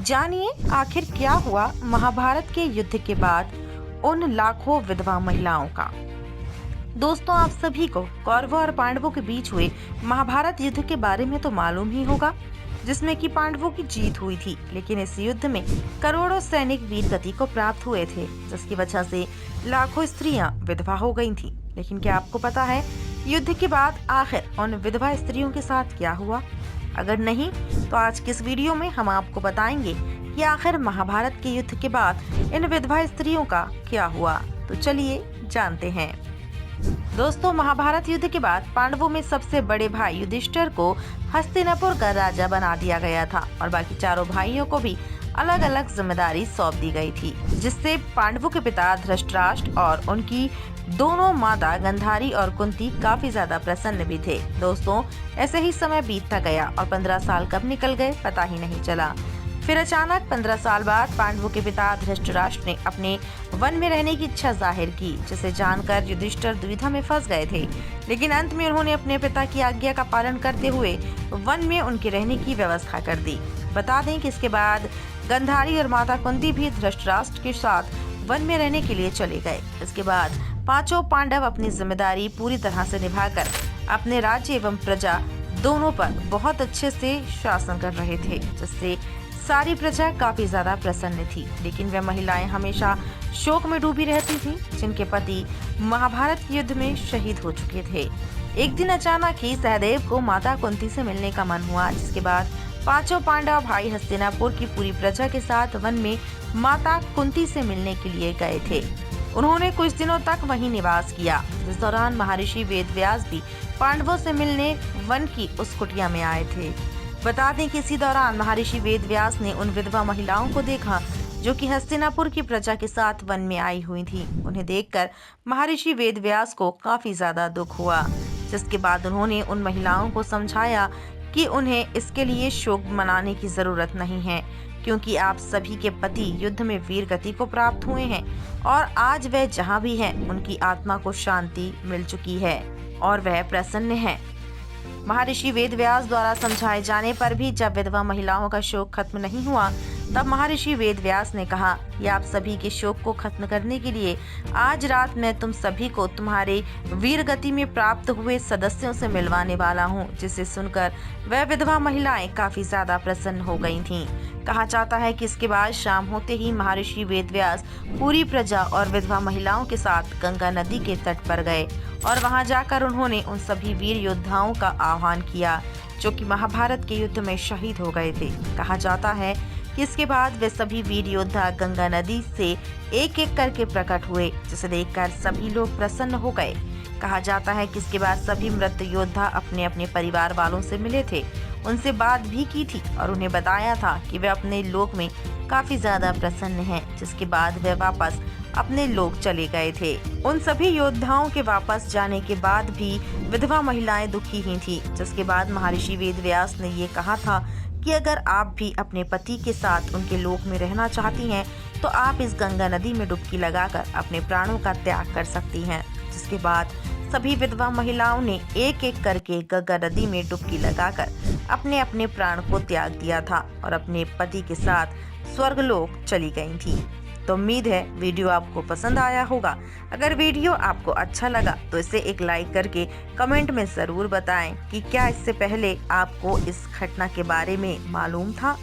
जानिए आखिर क्या हुआ महाभारत के युद्ध के बाद उन लाखों विधवा महिलाओं का। दोस्तों, आप सभी को कौरवों और पांडवों के बीच हुए महाभारत युद्ध के बारे में तो मालूम ही होगा, जिसमें कि पांडवों की जीत हुई थी। लेकिन इस युद्ध में करोड़ों सैनिक वीर गति को प्राप्त हुए थे, जिसकी वजह से लाखों स्त्रियां विधवा हो गई थीं। लेकिन क्या आपको पता है युद्ध के बाद आखिर उन विधवा स्त्रियों के साथ क्या हुआ? अगर नहीं तो आज के इस वीडियो में हम आपको बताएंगे कि आखिर महाभारत के युद्ध के बाद इन विधवा स्त्रियों का क्या हुआ। तो चलिए जानते हैं। दोस्तों, महाभारत युद्ध के बाद पांडवों में सबसे बड़े भाई युधिष्ठिर को हस्तिनापुर का राजा बना दिया गया था और बाकी चारों भाइयों को भी अलग अलग जिम्मेदारी सौंप दी गई थी, जिससे पांडवों के पिता धृतराष्ट्र और उनकी दोनों माता गांधारी और कुंती काफी ज्यादा प्रसन्न भी थे। दोस्तों, ऐसे ही समय बीतता गया और 15 साल कब निकल गए पता ही नहीं चला। फिर अचानक 15 साल बाद पांडवों के पिता धृतराष्ट्र ने अपने वन में रहने की इच्छा जाहिर की, जिसे जानकर युधिष्ठिर दुविधा में फंस गए थे। लेकिन अंत में उन्होंने अपने पिता की आज्ञा का पालन करते हुए वन में उनके रहने की व्यवस्था कर दी। बता दें कि इसके बाद गांधारी और माता कुंती भी धृतराष्ट्र के साथ वन में रहने के लिए चले गए। इसके बाद पांचों पांडव अपनी जिम्मेदारी पूरी तरह से निभाकर अपने राज्य एवं प्रजा दोनों पर बहुत अच्छे से शासन कर रहे थे, जिससे सारी प्रजा काफी ज्यादा प्रसन्न थी। लेकिन वह महिलाएं हमेशा शोक में डूबी रहती थीं, जिनके पति महाभारत युद्ध में शहीद हो चुके थे। एक दिन अचानक ही सहदेव को माता कुंती से मिलने का मन हुआ, जिसके बाद पांचों पांडव भाई हस्तिनापुर की पूरी प्रजा के साथ वन में माता कुंती से मिलने के लिए गए थे। उन्होंने कुछ दिनों तक वहीं निवास किया। इस दौरान महर्षि वेदव्यास भी पांडवों से मिलने वन की उस कुटिया में आए थे। बता दें कि इसी दौरान महर्षि वेदव्यास ने उन विधवा महिलाओं को देखा जो कि हस्तिनापुर की प्रजा के साथ वन में आई हुई थी। उन्हें देखकर महर्षि वेदव्यास को काफी ज्यादा दुख हुआ, जिसके बाद उन्होंने उन महिलाओं को समझाया कि उन्हें इसके लिए शोक मनाने की जरूरत नहीं है, क्योंकि आप सभी के पति युद्ध में वीर गति को प्राप्त हुए हैं और आज वह जहाँ भी हैं उनकी आत्मा को शांति मिल चुकी है और वह प्रसन्न हैं। महर्षि वेदव्यास द्वारा समझाए जाने पर भी जब विधवा महिलाओं का शोक खत्म नहीं हुआ, तब महर्षि वेदव्यास ने कहा कि आप सभी के शोक को खत्म करने के लिए आज रात मैं तुम सभी को तुम्हारे वीर गति में प्राप्त हुए सदस्यों से मिलवाने वाला हूं। जिसे सुनकर वह विधवा महिलाएं काफी ज्यादा प्रसन्न हो गई थीं। कहा जाता है कि इसके बाद शाम होते ही महर्षि वेदव्यास पूरी प्रजा और विधवा महिलाओं के साथ गंगा नदी के तट पर गए और वहां जाकर उन्होंने उन सभी वीर योद्धाओं का आह्वान किया जो कि महाभारत के युद्ध में शहीद हो गए थे। कहा जाता है कि इसके बाद वे सभी वीर योद्धा गंगा नदी से एक एक करके प्रकट हुए, जिसे देखकर सभी लोग प्रसन्न हो गए। कहा जाता है कि इसके बाद सभी मृत योद्धा अपने अपने परिवार वालों से मिले थे, उनसे बात भी की थी और उन्हें बताया था कि वे अपने लोक में काफी ज्यादा प्रसन्न हैं, जिसके बाद वे वापस अपने लोक चले गए थे। उन सभी योद्धाओं के वापस जाने के बाद भी विधवा महिलाएं दुखी ही थी, जिसके बाद महर्षि वेदव्यास ने ये कहा था कि अगर आप भी अपने पति के साथ उनके लोक में रहना चाहती हैं तो आप इस गंगा नदी में डुबकी लगाकर अपने प्राणों का त्याग कर सकती हैं। जिसके बाद सभी विधवा महिलाओं ने एक एक करके गंगा नदी में डुबकी लगाकर अपने अपने प्राण को त्याग दिया था और अपने पति के साथ स्वर्गलोक चली गई थी। तो उम्मीद है वीडियो आपको पसंद आया होगा। अगर वीडियो आपको अच्छा लगा तो इसे एक लाइक करके कमेंट में ज़रूर बताएं कि क्या इससे पहले आपको इस घटना के बारे में मालूम था।